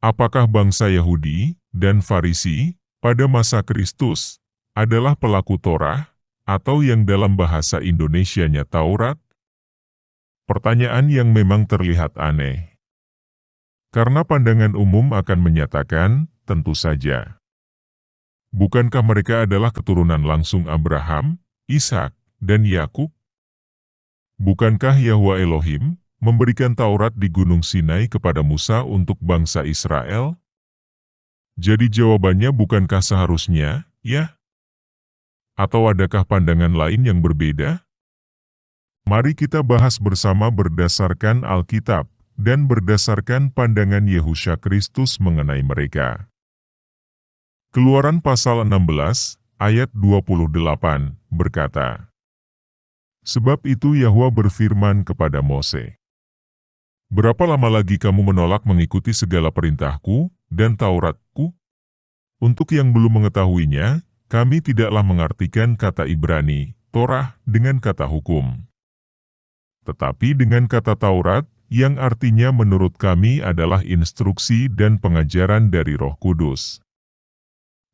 Apakah bangsa Yahudi dan Farisi pada masa Kristus adalah pelaku Torah, atau yang dalam bahasa Indonesianya Taurat? Pertanyaan yang memang terlihat aneh. Karena pandangan umum akan menyatakan, tentu saja. Bukankah mereka adalah keturunan langsung Abraham, Ishak, dan Yakub? Bukankah Yahwa Elohim memberikan Taurat di Gunung Sinai kepada Musa untuk bangsa Israel? Jadi jawabannya bukankah seharusnya, ya? Atau adakah pandangan lain yang berbeda? Mari kita bahas bersama berdasarkan Alkitab, dan berdasarkan pandangan Yehusha Kristus mengenai mereka. Keluaran pasal 16, ayat 28, berkata, "Sebab itu Yahwa berfirman kepada Mose, berapa lama lagi kamu menolak mengikuti segala perintahku dan Tauratku? Untuk yang belum mengetahuinya, kami tidaklah mengartikan kata Ibrani, Torah, dengan kata hukum. Tetapi dengan kata Taurat, yang artinya menurut kami adalah instruksi dan pengajaran dari Roh Kudus.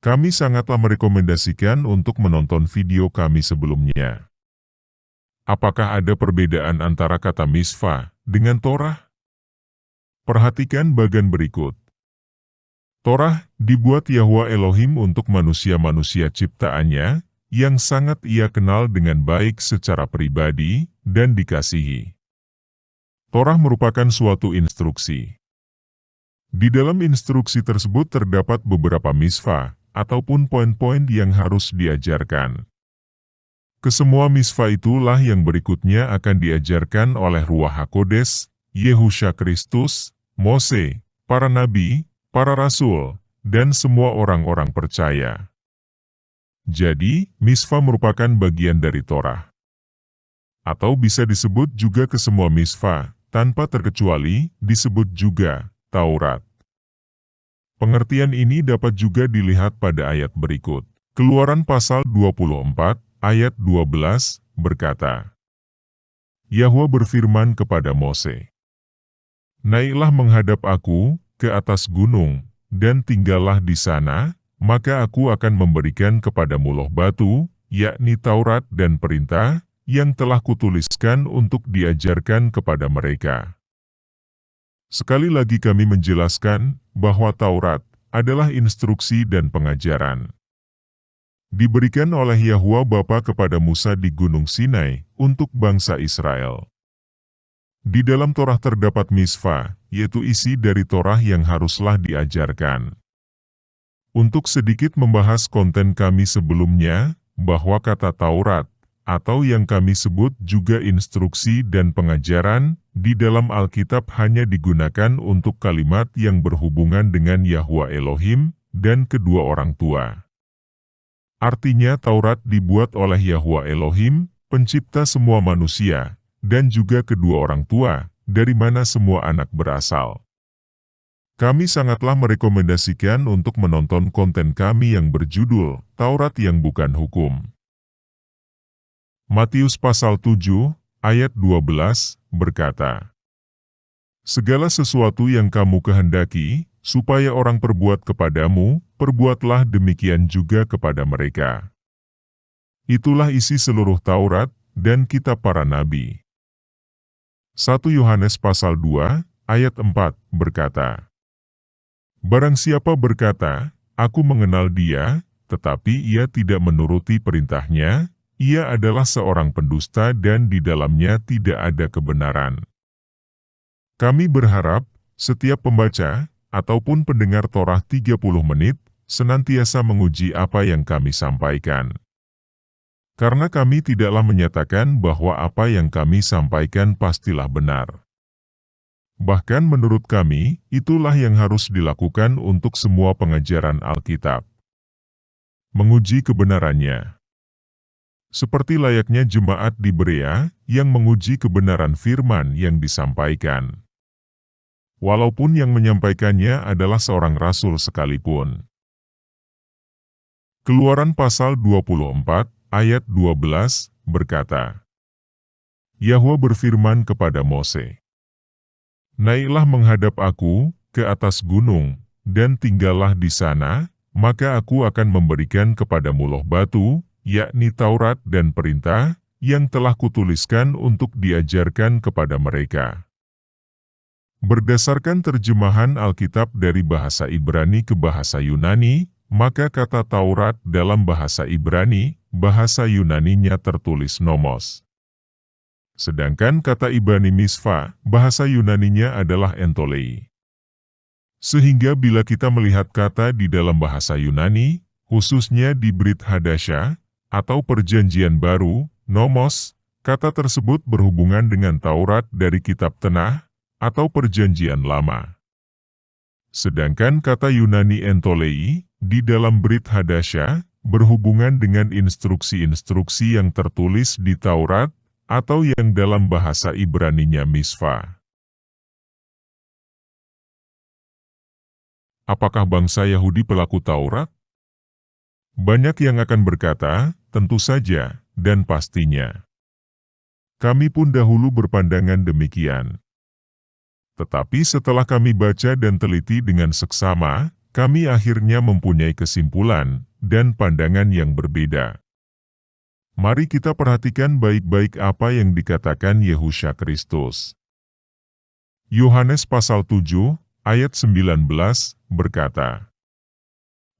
Kami sangatlah merekomendasikan untuk menonton video kami sebelumnya. Apakah ada perbedaan antara kata misva dengan Torah? Perhatikan bagian berikut. Torah dibuat Yahwa Elohim untuk manusia-manusia ciptaannya, yang sangat ia kenal dengan baik secara pribadi dan dikasihi. Torah merupakan suatu instruksi. Di dalam instruksi tersebut terdapat beberapa misva, ataupun poin-poin yang harus diajarkan. Kesemua misva itulah yang berikutnya akan diajarkan oleh Ruach HaKodes, Yehusha Kristus, Mose, para nabi, para rasul, dan semua orang-orang percaya. Jadi, misva merupakan bagian dari Torah. Atau bisa disebut juga kesemua misva, tanpa terkecuali, disebut juga Taurat. Pengertian ini dapat juga dilihat pada ayat berikut. Keluaran pasal 24, ayat 12, berkata, Yahwa berfirman kepada Mose, "Naiklah menghadap aku ke atas gunung, dan tinggallah di sana, maka aku akan memberikan kepadamu loh batu, yakni Taurat dan perintah, yang telah kutuliskan untuk diajarkan kepada mereka." Sekali lagi kami menjelaskan bahwa Taurat adalah instruksi dan pengajaran. Diberikan oleh Yahwa Bapa kepada Musa di Gunung Sinai untuk bangsa Israel. Di dalam Torah terdapat misva, yaitu isi dari Torah yang haruslah diajarkan. Untuk sedikit membahas konten kami sebelumnya, bahwa kata Taurat, atau yang kami sebut juga instruksi dan pengajaran, di dalam Alkitab hanya digunakan untuk kalimat yang berhubungan dengan Yahwa Elohim dan kedua orang tua. Artinya Taurat dibuat oleh Yahwa Elohim, pencipta semua manusia, dan juga kedua orang tua, dari mana semua anak berasal. Kami sangatlah merekomendasikan untuk menonton konten kami yang berjudul Taurat yang Bukan Hukum. Matius pasal 7, ayat 12, berkata, "Segala sesuatu yang kamu kehendaki, supaya orang perbuat kepadamu, perbuatlah demikian juga kepada mereka." Itulah isi seluruh Taurat dan kitab para nabi. 1 Yohanes pasal 2, ayat 4, berkata, "Barang siapa berkata, aku mengenal dia, tetapi ia tidak menuruti perintahnya, ia adalah seorang pendusta dan di dalamnya tidak ada kebenaran." Kami berharap, setiap pembaca, ataupun pendengar Torah 30 menit, senantiasa menguji apa yang kami sampaikan. Karena kami tidaklah menyatakan bahwa apa yang kami sampaikan pastilah benar. Bahkan menurut kami, itulah yang harus dilakukan untuk semua pengajaran Alkitab. Menguji kebenarannya. Seperti layaknya jemaat di Berea, yang menguji kebenaran firman yang disampaikan. Walaupun yang menyampaikannya adalah seorang rasul sekalipun. Keluaran pasal 24, ayat 12, berkata, Yahwa berfirman kepada Mose, "Naiklah menghadap aku ke atas gunung, dan tinggallah di sana, maka aku akan memberikan kepadamu loh batu, yakni Taurat dan perintah, yang telah kutuliskan untuk diajarkan kepada mereka. Berdasarkan terjemahan Alkitab dari bahasa Ibrani ke bahasa Yunani, maka kata Taurat dalam bahasa Ibrani, bahasa Yunaninya tertulis nomos. Sedangkan kata Ibrani misfa, bahasa Yunaninya adalah entolei. Sehingga bila kita melihat kata di dalam bahasa Yunani, khususnya di Brit Hadasya, atau Perjanjian Baru, nomos, kata tersebut berhubungan dengan Taurat dari Kitab Tanakh, atau Perjanjian Lama. Sedangkan kata Yunani entolei, di dalam Brit Hadasya, berhubungan dengan instruksi-instruksi yang tertulis di Taurat, atau yang dalam bahasa Ibraninya misfa. Apakah bangsa Yahudi pelaku Taurat? Banyak yang akan berkata, tentu saja, dan pastinya. Kami pun dahulu berpandangan demikian. Tetapi setelah kami baca dan teliti dengan seksama, kami akhirnya mempunyai kesimpulan dan pandangan yang berbeda. Mari kita perhatikan baik-baik apa yang dikatakan Yehusha Kristus. Yohanes pasal 7, ayat 19, berkata,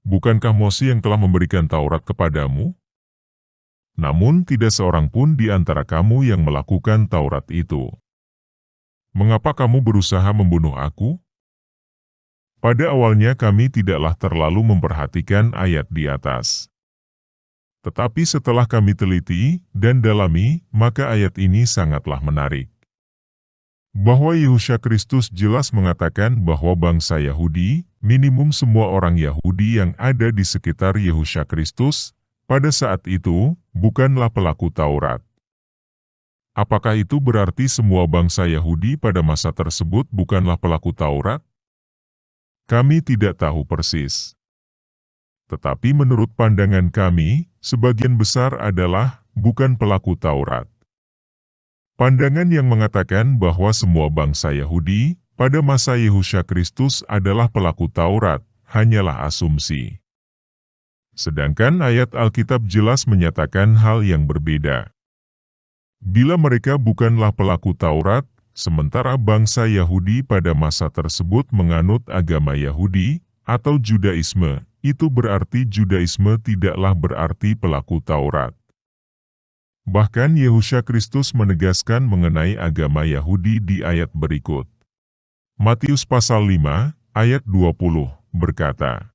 "Bukankah Mose yang telah memberikan Taurat kepadamu? Namun tidak seorang pun di antara kamu yang melakukan Taurat itu. Mengapa kamu berusaha membunuh aku?" Pada awalnya kami tidaklah terlalu memperhatikan ayat di atas. Tetapi setelah kami teliti dan dalami, maka ayat ini sangatlah menarik. Bahwa Yehusha Kristus jelas mengatakan bahwa bangsa Yahudi, minimum semua orang Yahudi yang ada di sekitar Yehusha Kristus, pada saat itu, bukanlah pelaku Taurat. Apakah itu berarti semua bangsa Yahudi pada masa tersebut bukanlah pelaku Taurat? Kami tidak tahu persis. Tetapi menurut pandangan kami, sebagian besar adalah bukan pelaku Taurat. Pandangan yang mengatakan bahwa semua bangsa Yahudi pada masa Yehusha Kristus adalah pelaku Taurat, hanyalah asumsi. Sedangkan ayat Alkitab jelas menyatakan hal yang berbeda. Bila mereka bukanlah pelaku Taurat, sementara bangsa Yahudi pada masa tersebut menganut agama Yahudi atau Judaisme, itu berarti Judaisme tidaklah berarti pelaku Taurat. Bahkan Yehusha Kristus menegaskan mengenai agama Yahudi di ayat berikut. Matius pasal 5, ayat 20, berkata,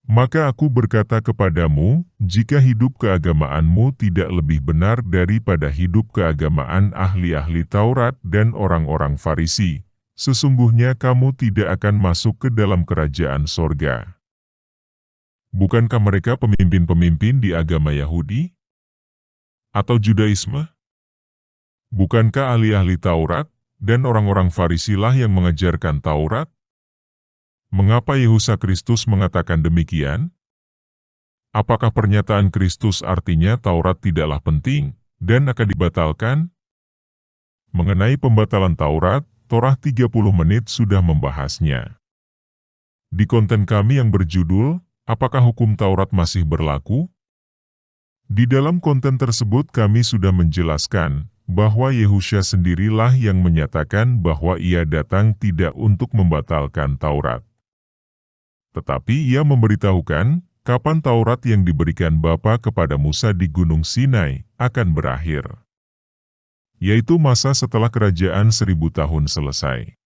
"Maka aku berkata kepadamu, jika hidup keagamaanmu tidak lebih benar daripada hidup keagamaan ahli-ahli Taurat dan orang-orang Farisi, sesungguhnya kamu tidak akan masuk ke dalam kerajaan sorga." Bukankah mereka pemimpin-pemimpin di agama Yahudi? Atau Judaisme? Bukankah ahli-ahli Taurat dan orang-orang Farisilah yang mengajarkan Taurat? Mengapa Yehusha Kristus mengatakan demikian? Apakah pernyataan Kristus artinya Taurat tidaklah penting dan akan dibatalkan? Mengenai pembatalan Taurat, Torah 30 menit sudah membahasnya. Di konten kami yang berjudul, "Apakah hukum Taurat masih berlaku?" Di dalam konten tersebut kami sudah menjelaskan bahwa Yehusha sendirilah yang menyatakan bahwa ia datang tidak untuk membatalkan Taurat. Tetapi ia memberitahukan kapan Taurat yang diberikan Bapa kepada Musa di Gunung Sinai akan berakhir. Yaitu masa setelah kerajaan 1000 tahun selesai.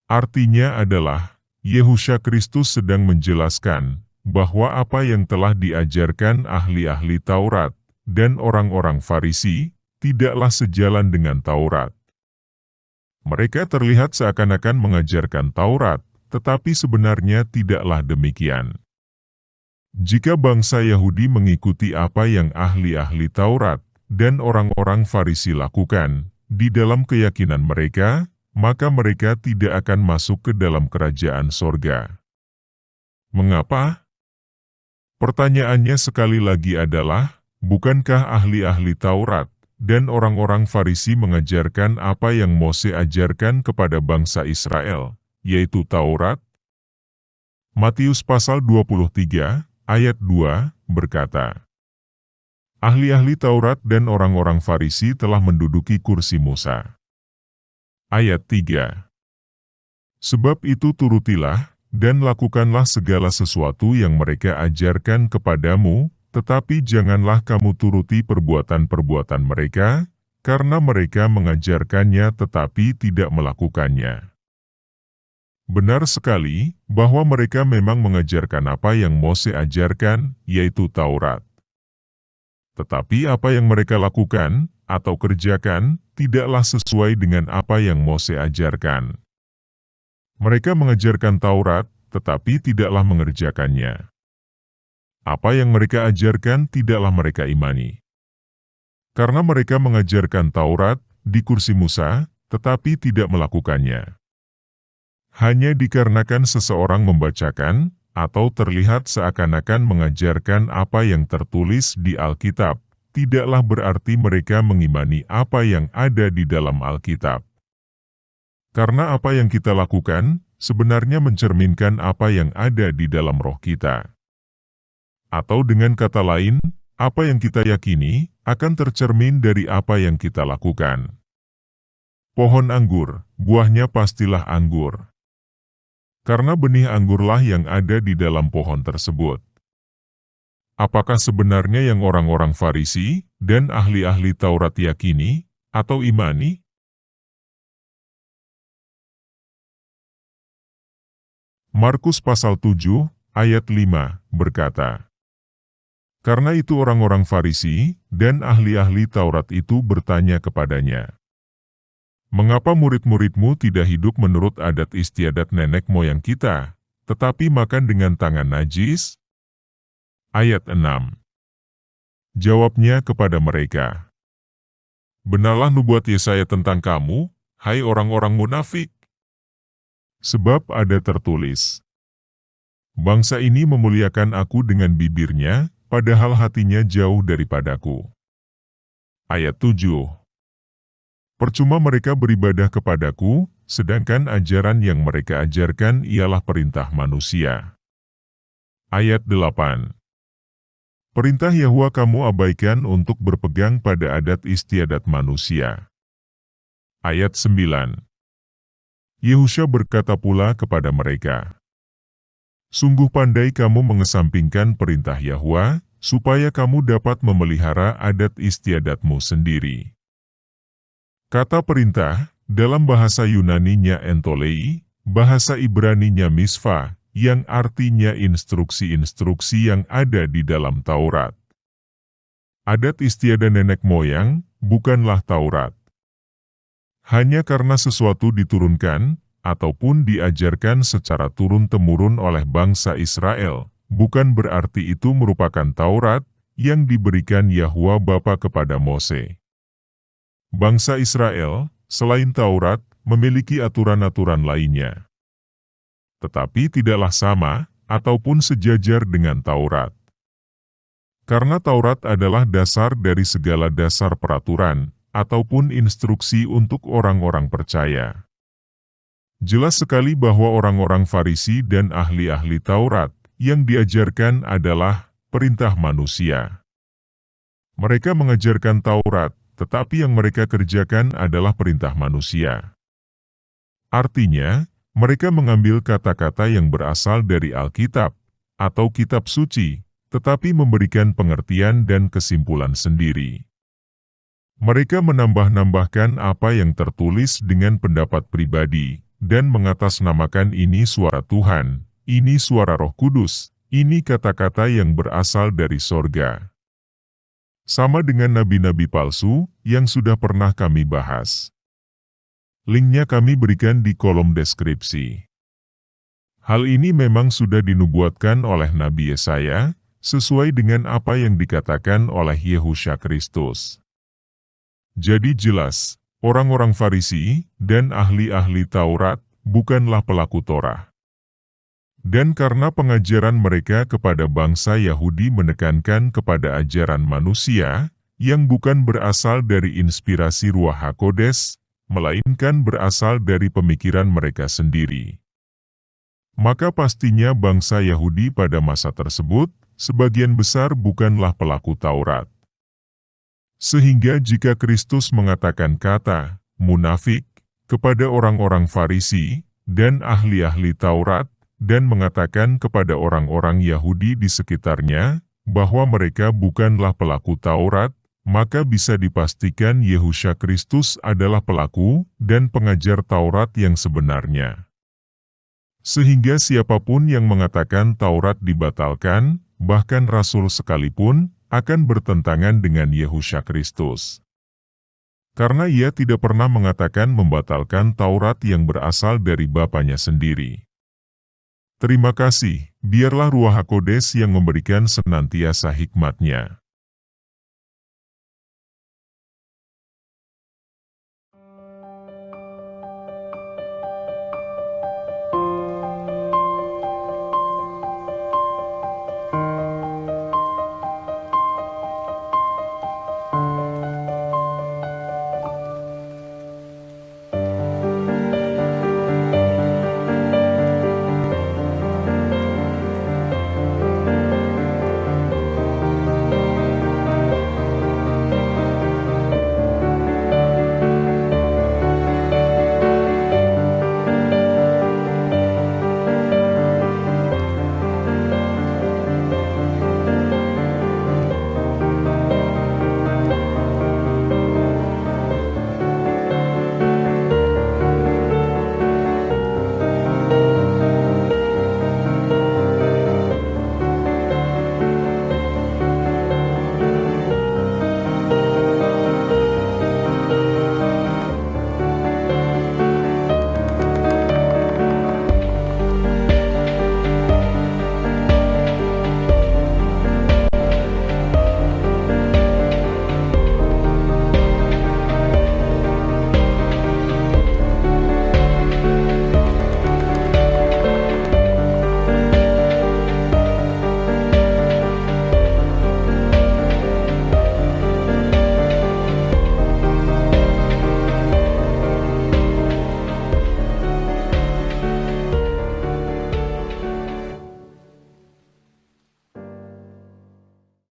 Artinya adalah, Yehusha Kristus sedang menjelaskan bahwa apa yang telah diajarkan ahli-ahli Taurat dan orang-orang Farisi tidaklah sejalan dengan Taurat. Mereka terlihat seakan-akan mengajarkan Taurat, tetapi sebenarnya tidaklah demikian. Jika bangsa Yahudi mengikuti apa yang ahli-ahli Taurat dan orang-orang Farisi lakukan di dalam keyakinan mereka, maka mereka tidak akan masuk ke dalam kerajaan sorga. Mengapa? Pertanyaannya sekali lagi adalah, bukankah ahli-ahli Taurat dan orang-orang Farisi mengajarkan apa yang Mose ajarkan kepada bangsa Israel, yaitu Taurat? Matius pasal 23, ayat 2, berkata, ahli-ahli Taurat dan orang-orang Farisi telah menduduki kursi Musa. Ayat 3. Sebab itu turutilah, dan lakukanlah segala sesuatu yang mereka ajarkan kepadamu, tetapi janganlah kamu turuti perbuatan-perbuatan mereka, karena mereka mengajarkannya tetapi tidak melakukannya. Benar sekali, bahwa mereka memang mengajarkan apa yang Mose ajarkan, yaitu Taurat. Tetapi apa yang mereka lakukan, atau kerjakan, tidaklah sesuai dengan apa yang Mose ajarkan. Mereka mengajarkan Taurat, tetapi tidaklah mengerjakannya. Apa yang mereka ajarkan tidaklah mereka imani. Karena mereka mengajarkan Taurat di kursi Musa, tetapi tidak melakukannya. Hanya dikarenakan seseorang membacakan, atau terlihat seakan-akan mengajarkan apa yang tertulis di Alkitab, tidaklah berarti mereka mengimani apa yang ada di dalam Alkitab. Karena apa yang kita lakukan, sebenarnya mencerminkan apa yang ada di dalam roh kita. Atau dengan kata lain, apa yang kita yakini, akan tercermin dari apa yang kita lakukan. Pohon anggur, buahnya pastilah anggur. Karena benih anggurlah yang ada di dalam pohon tersebut. Apakah sebenarnya yang orang-orang Farisi dan ahli-ahli Taurat yakini, atau imani? Markus pasal 7, ayat 5, berkata, karena itu orang-orang Farisi dan ahli-ahli Taurat itu bertanya kepadanya, mengapa murid-muridmu tidak hidup menurut adat istiadat nenek moyang kita, tetapi makan dengan tangan najis? Ayat 6. Jawabnya kepada mereka, benarlah nubuat Yesaya tentang kamu, hai orang-orang munafik. Sebab ada tertulis, bangsa ini memuliakan aku dengan bibirnya, padahal hatinya jauh daripadaku. Ayat 7. Percuma mereka beribadah kepadaku, sedangkan ajaran yang mereka ajarkan ialah perintah manusia. Ayat 8. Perintah Yahwa kamu abaikan untuk berpegang pada adat istiadat manusia. Ayat 9. Yehusha berkata pula kepada mereka, sungguh pandai kamu mengesampingkan perintah Yahwa, supaya kamu dapat memelihara adat istiadatmu sendiri. Kata perintah, dalam bahasa Yunaninya entolei, bahasa Ibraninya misva, yang artinya instruksi-instruksi yang ada di dalam Taurat. Adat istiadat nenek moyang, bukanlah Taurat. Hanya karena sesuatu diturunkan, ataupun diajarkan secara turun-temurun oleh bangsa Israel, bukan berarti itu merupakan Taurat yang diberikan Yahwa Bapa kepada Mose. Bangsa Israel, selain Taurat, memiliki aturan-aturan lainnya. Tetapi tidaklah sama, ataupun sejajar dengan Taurat. Karena Taurat adalah dasar dari segala dasar peraturan, ataupun instruksi untuk orang-orang percaya. Jelas sekali bahwa orang-orang Farisi dan ahli-ahli Taurat yang diajarkan adalah perintah manusia. Mereka mengajarkan Taurat, tetapi yang mereka kerjakan adalah perintah manusia. Artinya, mereka mengambil kata-kata yang berasal dari Alkitab atau kitab suci, tetapi memberikan pengertian dan kesimpulan sendiri. Mereka menambah-nambahkan apa yang tertulis dengan pendapat pribadi, dan mengatasnamakan ini suara Tuhan, ini suara Roh Kudus, ini kata-kata yang berasal dari sorga. Sama dengan nabi-nabi palsu yang sudah pernah kami bahas. Linknya kami berikan di kolom deskripsi. Hal ini memang sudah dinubuatkan oleh Nabi Yesaya, sesuai dengan apa yang dikatakan oleh Yehusha Kristus. Jadi jelas, orang-orang Farisi dan ahli-ahli Taurat bukanlah pelaku Torah. Dan karena pengajaran mereka kepada bangsa Yahudi menekankan kepada ajaran manusia, yang bukan berasal dari inspirasi Ruach HaKodes, melainkan berasal dari pemikiran mereka sendiri, maka pastinya bangsa Yahudi pada masa tersebut, sebagian besar bukanlah pelaku Taurat. Sehingga jika Kristus mengatakan kata munafik kepada orang-orang Farisi dan ahli-ahli Taurat, dan mengatakan kepada orang-orang Yahudi di sekitarnya bahwa mereka bukanlah pelaku Taurat, maka bisa dipastikan Yehusha Kristus adalah pelaku dan pengajar Taurat yang sebenarnya. Sehingga siapapun yang mengatakan Taurat dibatalkan, bahkan Rasul sekalipun, akan bertentangan dengan Yehusha Kristus. Karena ia tidak pernah mengatakan membatalkan Taurat yang berasal dari Bapanya sendiri. Terima kasih, biarlah Ruach HaKodes yang memberikan senantiasa hikmat-Nya.